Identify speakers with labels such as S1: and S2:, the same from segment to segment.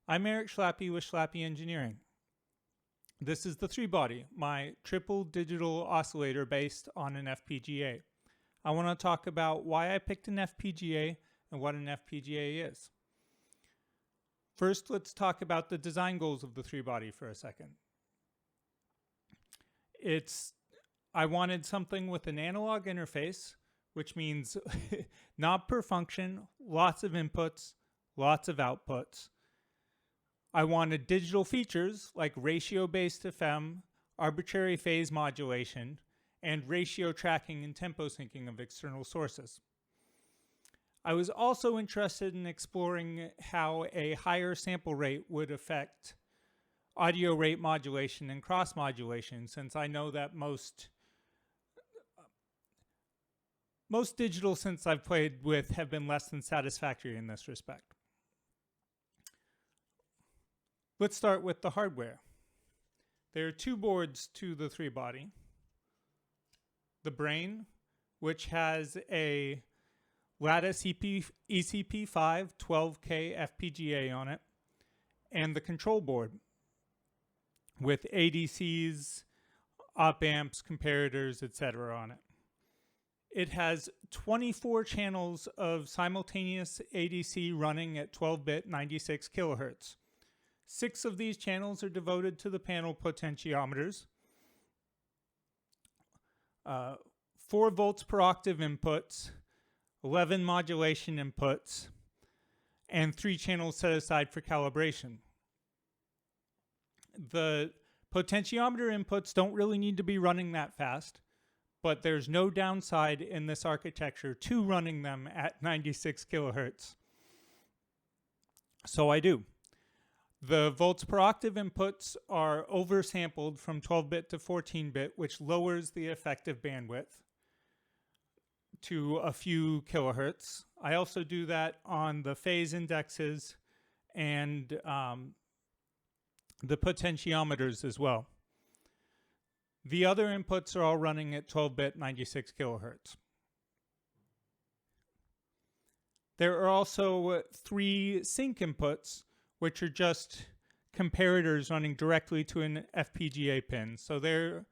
S1: I'm Eric Schlappy with Schlappy Engineering. This is the 3-body, my triple digital oscillator based on an FPGA. I want to talk about why I picked an FPGA and what an FPGA is. First, let's talk about the design goals of the 3-body for a second. I wanted something with an analog interface, which means knob per function, lots of inputs, lots of outputs. I wanted digital features like ratio-based FM, arbitrary phase modulation, and ratio tracking and tempo syncing of external sources. I was also interested in exploring how a higher sample rate would affect audio rate modulation and cross modulation, since I know that most digital synths I've played with have been less than satisfactory in this respect. Let's start with the hardware. There are two boards to the 3-body. The brain, which has a Lattice ECP5 12K FPGA on it, and the control board with ADCs, op amps, comparators, etc. on it. It has 24 channels of simultaneous ADC running at 12-bit 96 kilohertz. 6 of these channels are devoted to the panel potentiometers. 4 volts per octave inputs, 11 modulation inputs, and 3 channels set aside for calibration. The potentiometer inputs don't really need to be running that fast, but there's no downside in this architecture to running them at 96 kilohertz. So I do. The volts per octave inputs are oversampled from 12-bit to 14-bit, which lowers the effective bandwidth to a few kilohertz. I also do that on the phase indexes and the potentiometers as well. The other inputs are all running at 12-bit 96 kilohertz. There are also 3 sync inputs, which are just comparators running directly to an FPGA pin. So their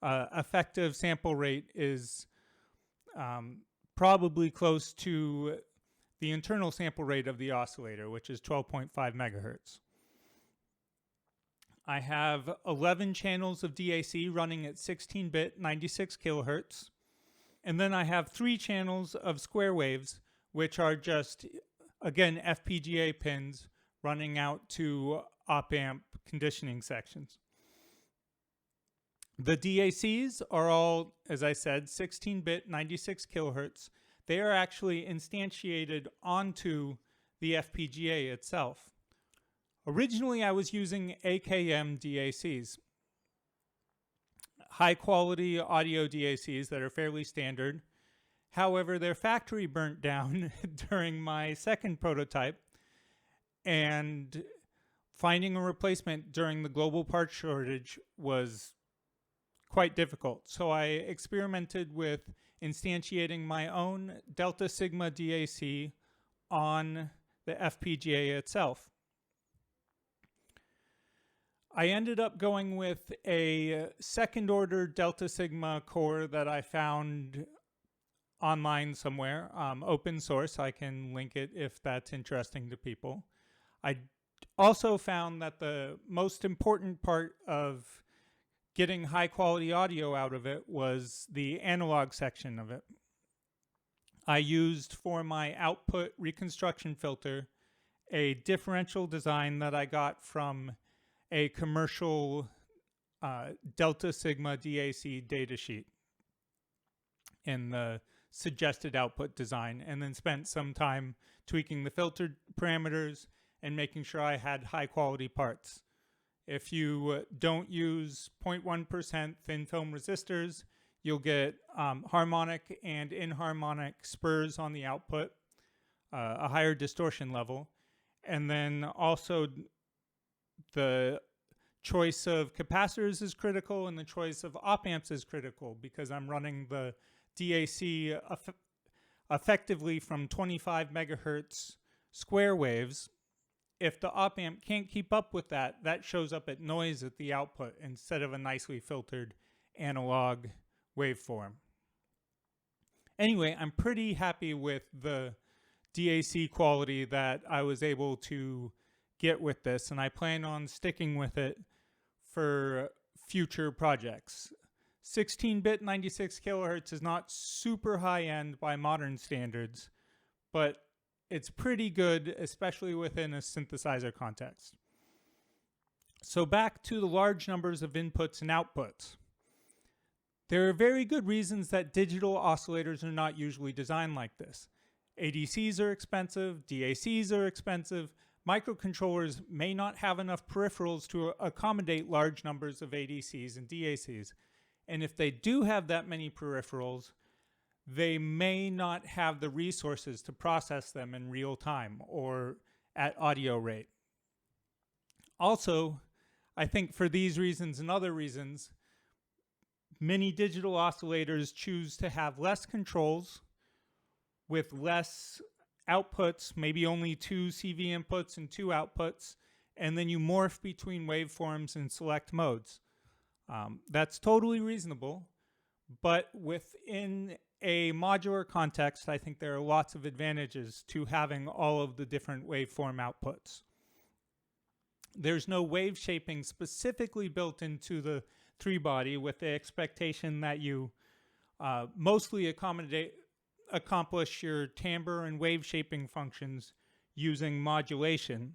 S1: effective sample rate is probably close to the internal sample rate of the oscillator, which is 12.5 megahertz. I have 11 channels of DAC running at 16-bit 96 kilohertz. And then I have 3 channels of square waves, which are just, again, FPGA pins running out to op-amp conditioning sections. The DACs are all, as I said, 16-bit 96 kilohertz. They are actually instantiated onto the FPGA itself. Originally, I was using AKM DACs, high-quality audio DACs that are fairly standard. However, their factory burnt down during my second prototype, and finding a replacement during the global parts shortage was quite difficult. So I experimented with instantiating my own Delta Sigma DAC on the FPGA itself. I ended up going with a second-order Delta Sigma core that I found online somewhere, open source. I can link it if that's interesting to people. I also found that the most important part of getting high quality audio out of it was the analog section of it. I used for my output reconstruction filter a differential design that I got from a commercial Delta Sigma DAC datasheet in the suggested output design, and then spent some time tweaking the filter parameters and making sure I had high quality parts. If you don't use 0.1% thin film resistors, you'll get harmonic and inharmonic spurs on the output, a higher distortion level. And then also the choice of capacitors is critical, and the choice of op amps is critical, because I'm running the DAC effectively from 25 megahertz square waves if the op amp can't keep up with that, that shows up at noise at the output instead of a nicely filtered analog waveform. Anyway, I'm pretty happy with the DAC quality that I was able to get with this, and I plan on sticking with it for future projects. 16-bit 96 kilohertz is not super high-end by modern standards, but it's pretty good, especially within a synthesizer context. So back to the large numbers of inputs and outputs. There are very good reasons that digital oscillators are not usually designed like this. ADCs are expensive, DACs are expensive, microcontrollers may not have enough peripherals to accommodate large numbers of ADCs and DACs. And if they do have that many peripherals, they may not have the resources to process them in real time or at audio rate. Also, I think for these reasons and other reasons, many digital oscillators choose to have less controls with less outputs, maybe only 2 CV inputs and 2 outputs, and then you morph between waveforms and select modes. That's totally reasonable, but within a modular context, I think there are lots of advantages to having all of the different waveform outputs. There's no wave shaping specifically built into the 3-body, with the expectation that you mostly accomplish your timbre and wave shaping functions using modulation.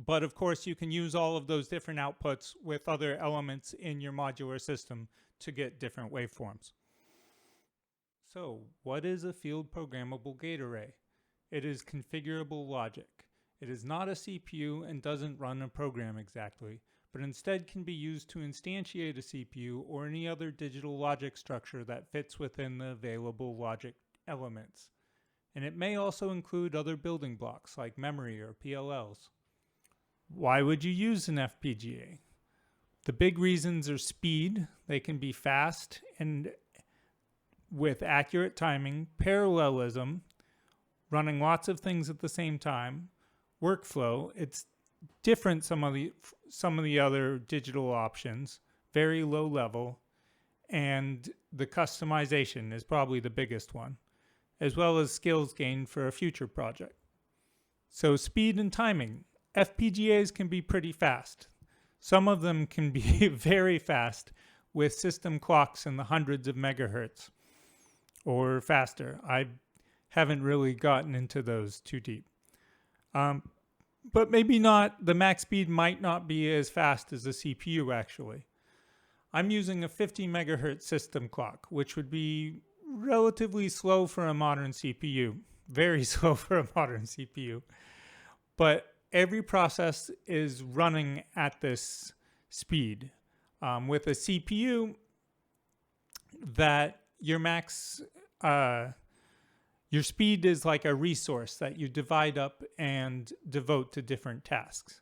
S1: But of course, you can use all of those different outputs with other elements in your modular system to get different waveforms. So, what is a field programmable gate array? It is configurable logic. It is not a CPU and doesn't run a program exactly, but instead can be used to instantiate a CPU or any other digital logic structure that fits within the available logic elements. And it may also include other building blocks like memory or PLLs. Why would you use an FPGA? The big reasons are speed. They can be fast and with accurate timing, parallelism, running lots of things at the same time, workflow. It's different some of the other digital options, very low level, and the customization is probably the biggest one, as well as skills gained for a future project. So speed and timing. FPGAs can be pretty fast. Some of them can be very fast with system clocks in the hundreds of megahertz or faster. I haven't really gotten into those too deep. But maybe not, the max speed might not be as fast as a CPU actually. I'm using a 50 megahertz system clock, which would be relatively slow for a modern CPU. Very slow for a modern CPU. But every process is running at this speed. With a CPU, that your your speed is like a resource that you divide up and devote to different tasks.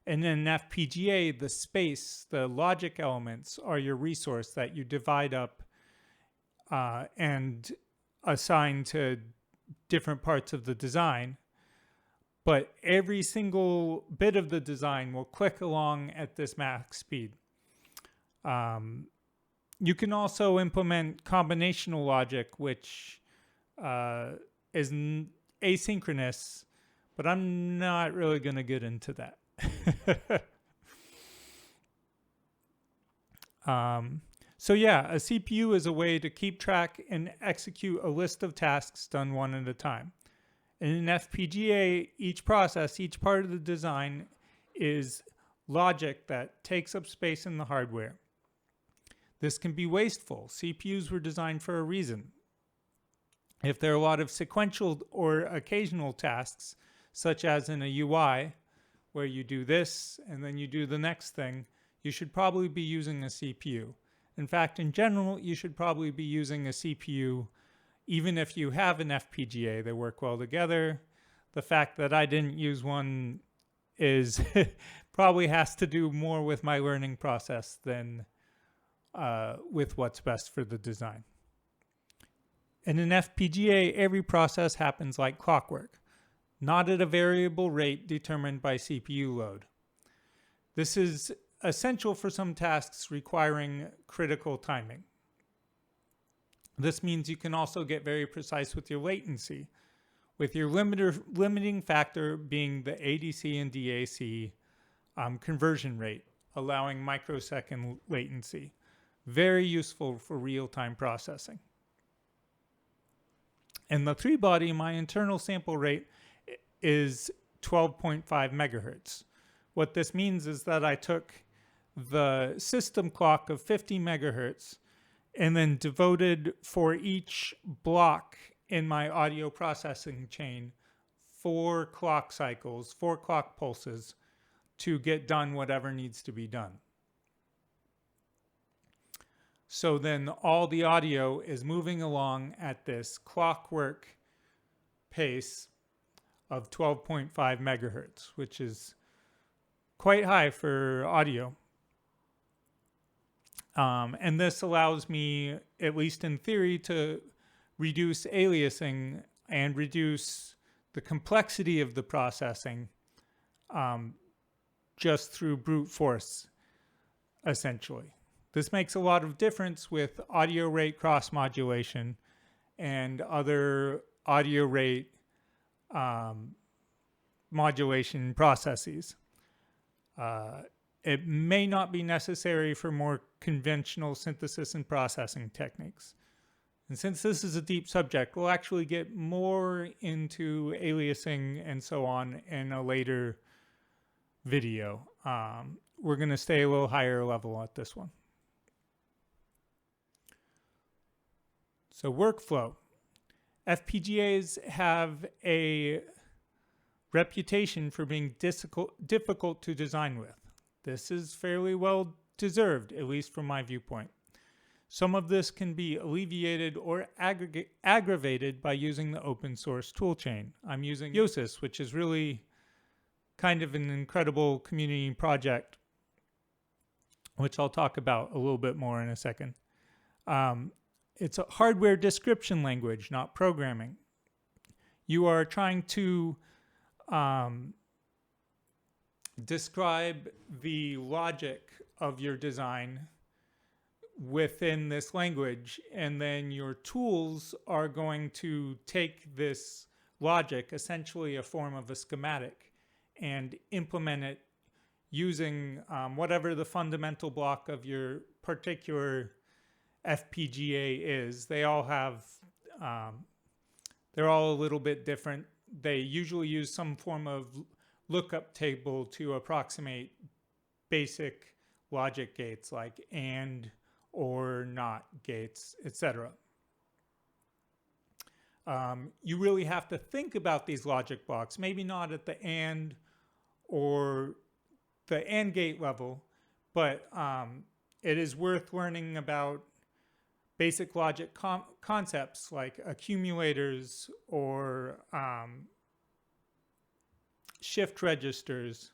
S1: And in an FPGA, the space, the logic elements are your resource that you divide up and assign to different parts of the design. But every single bit of the design will click along at this max speed. You can also implement combinational logic, which is asynchronous, but I'm not really going to get into that. So yeah, a CPU is a way to keep track and execute a list of tasks done one at a time. In an FPGA, each process, each part of the design is logic that takes up space in the hardware. This can be wasteful. CPUs were designed for a reason. If there are a lot of sequential or occasional tasks, such as in a UI, where you do this and then you do the next thing, you should probably be using a CPU. In fact, in general, you should probably be using a CPU even if you have an FPGA. They work well together. The fact that I didn't use one is probably has to do more with my learning process than with what's best for the design. In an FPGA, every process happens like clockwork. not at a variable rate determined by CPU load. This is essential for some tasks requiring critical timing. This means you can also get very precise with your latency, with your limiting factor being the ADC and DAC conversion rate, allowing microsecond latency. Very useful for real-time processing. In the 3-body, my internal sample rate is 12.5 megahertz. What this means is that I took the system clock of 50 megahertz and then devoted for each block in my audio processing chain 4 clock cycles, 4 clock pulses to get done whatever needs to be done. So then all the audio is moving along at this clockwork pace of 12.5 megahertz, which is quite high for audio. And this allows me, at least in theory, to reduce aliasing and reduce the complexity of the processing just through brute force, essentially. This makes a lot of difference with audio rate cross-modulation and other audio rate modulation processes. It may not be necessary for more conventional synthesis and processing techniques. And since this is a deep subject, we'll actually get more into aliasing and so on in a later video. We're going to stay a little higher level at this one. So workflow. FPGAs have a reputation for being difficult to design with. This is fairly well deserved, at least from my viewpoint. Some of this can be alleviated or aggravated by using the open source toolchain. I'm using Yosis, which is really kind of an incredible community project, which I'll talk about a little bit more in a second. It's a hardware description language, not programming. You are trying to describe the logic of your design within this language, and then your tools are going to take this logic, essentially a form of a schematic, and implement it using whatever the fundamental block of your particular FPGA is. They all have, they're all a little bit different. They usually use some form of lookup table to approximate basic logic gates like AND or NOT gates, etc. You really have to think about these logic blocks, maybe not at the AND or the AND gate level, but it is worth learning about basic logic concepts like accumulators or shift registers,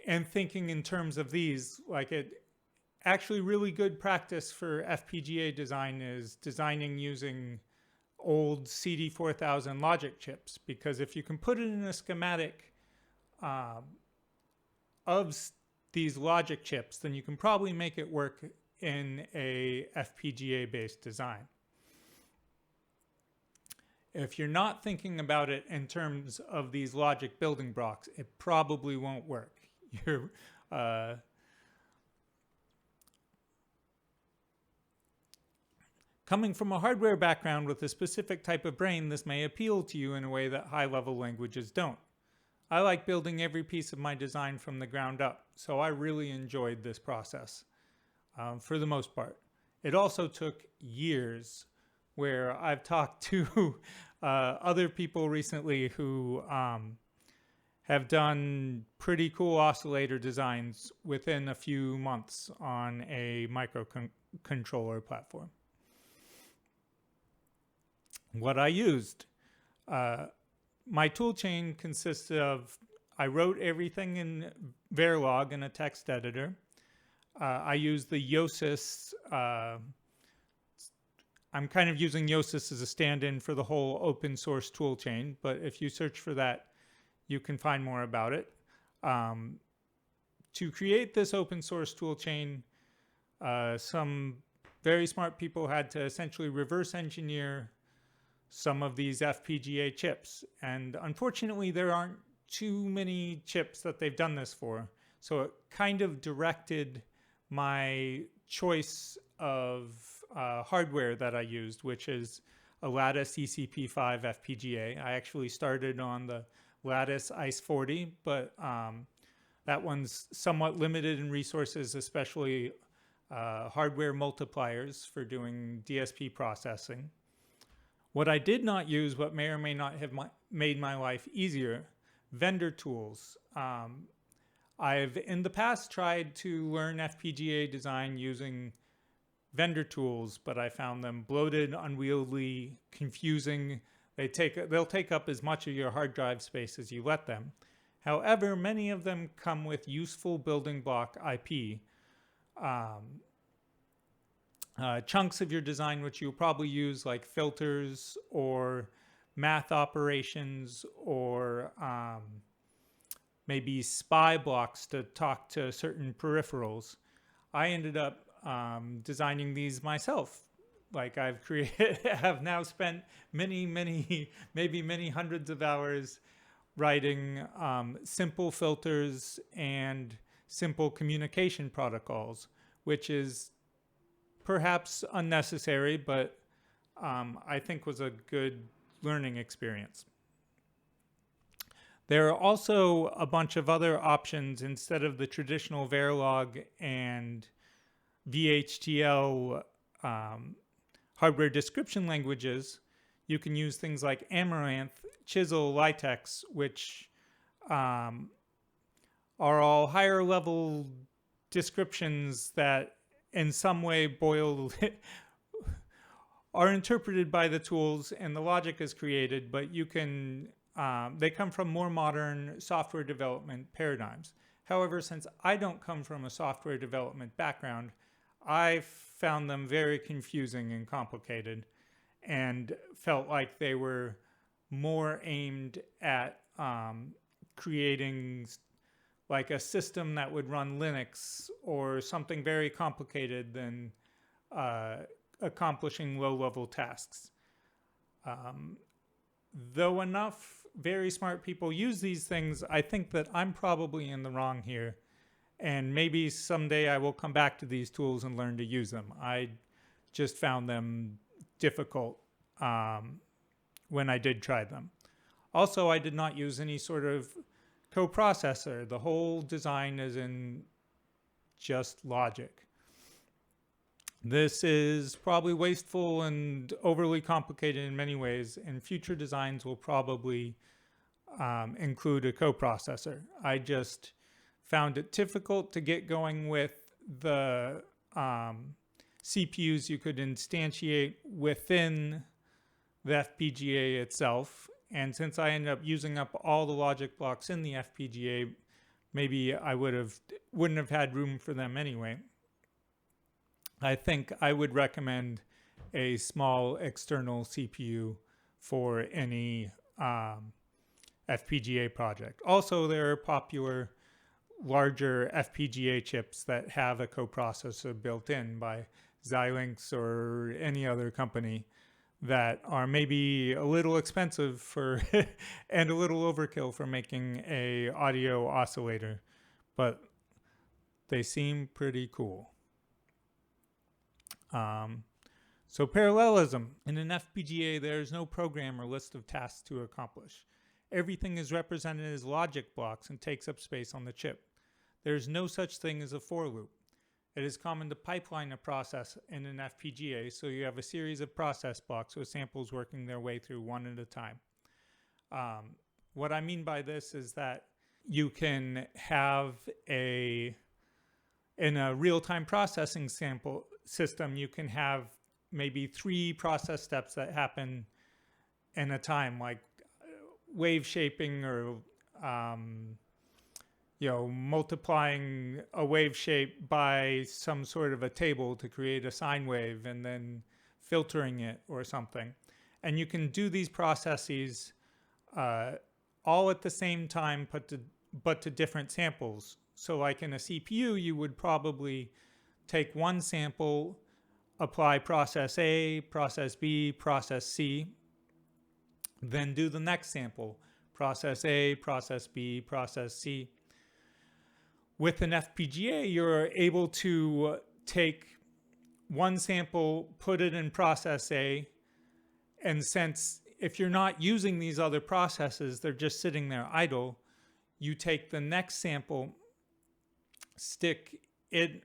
S1: and thinking in terms of these. Like, it actually really good practice for FPGA design is designing using old CD4000 logic chips, because if you can put it in a schematic of these logic chips, then you can probably make it work in a FPGA based design. If you're not thinking about it in terms of these logic building blocks, it probably won't work. You're coming from a hardware background with a specific type of brain, this may appeal to you in a way that high-level languages don't. I like building every piece of my design from the ground up, so I really enjoyed this process for the most part. It also took years, where I've talked to other people recently who have done pretty cool oscillator designs within a few months on a microcontroller platform. What I used, my toolchain consisted of, I wrote everything in Verilog in a text editor. I used the Yosis I'm kind of using Yosis as a stand-in for the whole open source tool chain, but if you search for that, you can find more about it. To create this open source tool chain, some very smart people had to essentially reverse engineer some of these FPGA chips. And unfortunately, there aren't too many chips that they've done this for. So it kind of directed my choice of hardware that I used, which is a Lattice ECP5 FPGA. I actually started on the Lattice ICE40, but that one's somewhat limited in resources, especially hardware multipliers for doing DSP processing. What I did not use, what may or may not have made my life easier, vendor tools. I've in the past tried to learn FPGA design using vendor tools, but I found them bloated, unwieldy, confusing. They'll take up as much of your hard drive space as you let them. However, many of them come with useful building block IP. Chunks of your design which you'll probably use, like filters or math operations or maybe SPI blocks to talk to certain peripherals. I ended up designing these myself. Like have now spent many hundreds of hours writing simple filters and simple communication protocols, which is perhaps unnecessary, but I think was a good learning experience. There are also a bunch of other options instead of the traditional Verilog and VHDL hardware description languages. You can use things like Amaranth, Chisel, LaTeX, which are all higher level descriptions that in some way are interpreted by the tools and the logic is created, but you can they come from more modern software development paradigms. However, since I don't come from a software development background, I found them very confusing and complicated and felt like they were more aimed at creating like a system that would run Linux or something very complicated than accomplishing low-level tasks. Though enough very smart people use these things, I think that I'm probably in the wrong here. And maybe someday I will come back to these tools and learn to use them. I just found them difficult when I did try them. Also, I did not use any sort of coprocessor. The whole design is in just logic. This is probably wasteful and overly complicated in many ways, and future designs will probably include a coprocessor. I just found it difficult to get going with the CPUs you could instantiate within the FPGA itself. And since I ended up using up all the logic blocks in the FPGA, maybe I wouldn't have had room for them anyway. I think I would recommend a small external CPU for any FPGA project. Also, there are popular larger FPGA chips that have a coprocessor built in by Xilinx or any other company that are maybe a little expensive for and a little overkill for making a audio oscillator, but they seem pretty cool. So parallelism. In an FPGA, there is no program or list of tasks to accomplish. Everything is represented as logic blocks and takes up space on the chip. There is no such thing as a for loop. It is common to pipeline a process in an FPGA, so you have a series of process blocks with samples working their way through one at a time. What I mean by this is that you can have in a real-time processing sample system, you can have maybe 3 process steps that happen in a time, like wave shaping or multiplying a wave shape by some sort of a table to create a sine wave, and then filtering it or something. And you can do these processes all at the same time, but to different samples. So like in a CPU, you would probably take one sample, apply process A, process B, process C, then do the next sample, process A, process B, process C. With an FPGA, you're able to take one sample, put it in process A, and since if you're not using these other processes, they're just sitting there idle, you take the next sample, stick it,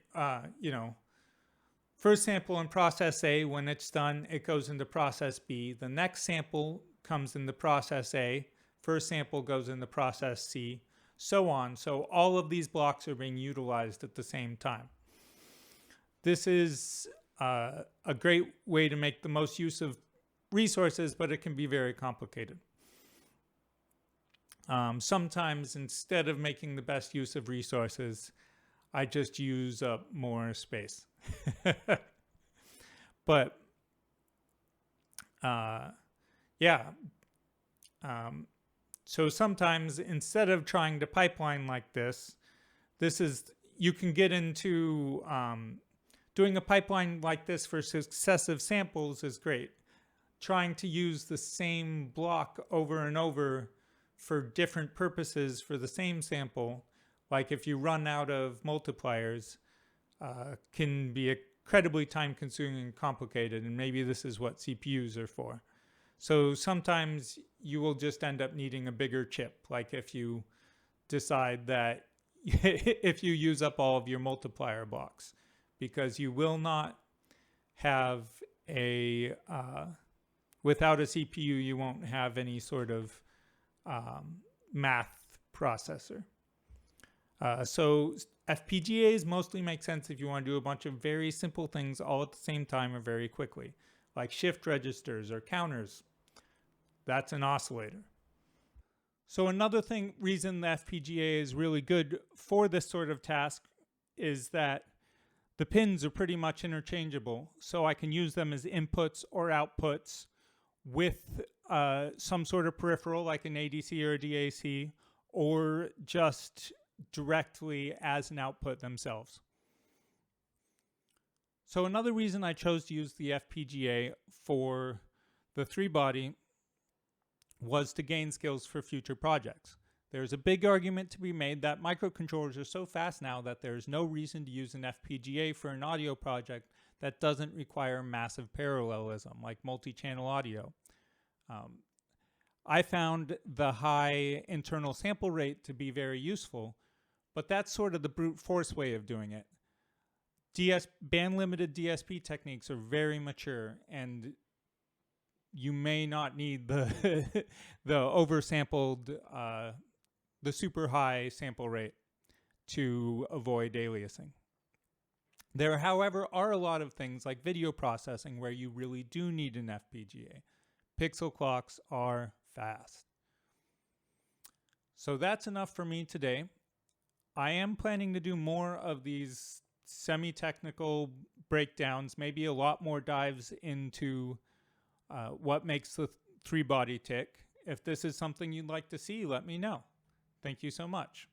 S1: first sample in process A. When it's done, it goes into process B. The next sample comes into process A. First sample goes into process C, so on. So all of these blocks are being utilized at the same time. This is a great way to make the most use of resources, but it can be very complicated. Sometimes instead of making the best use of resources, I just use up more space. But so sometimes instead of trying to pipeline like this, you can get into doing a pipeline like this for successive samples is great. Trying to use the same block over and over for different purposes for the same sample, like if you run out of multipliers, can be incredibly time-consuming and complicated, and maybe this is what CPUs are for. So sometimes you will just end up needing a bigger chip, like if you decide that if you use up all of your multiplier blocks, because you will not have without a CPU, you won't have any sort of math processor. So FPGAs mostly make sense if you want to do a bunch of very simple things all at the same time or very quickly, like shift registers or counters. That's an oscillator. So another reason the FPGA is really good for this sort of task is that the pins are pretty much interchangeable. So I can use them as inputs or outputs with some sort of peripheral like an ADC or a DAC, or just directly as an output themselves. So another reason I chose to use the FPGA for the 3-body was to gain skills for future projects. There's a big argument to be made that microcontrollers are so fast now that there's no reason to use an FPGA for an audio project that doesn't require massive parallelism, like multi-channel audio. I found the high internal sample rate to be very useful, but that's sort of the brute force way of doing it. Band-limited DSP techniques are very mature, and you may not need the oversampled, the super high sample rate to avoid aliasing. There, however, are a lot of things like video processing where you really do need an FPGA. Pixel clocks are fast. So that's enough for me today. I am planning to do more of these semi-technical breakdowns, maybe a lot more dives into what makes the 3-body tick. If this is something you'd like to see, let me know. Thank you so much.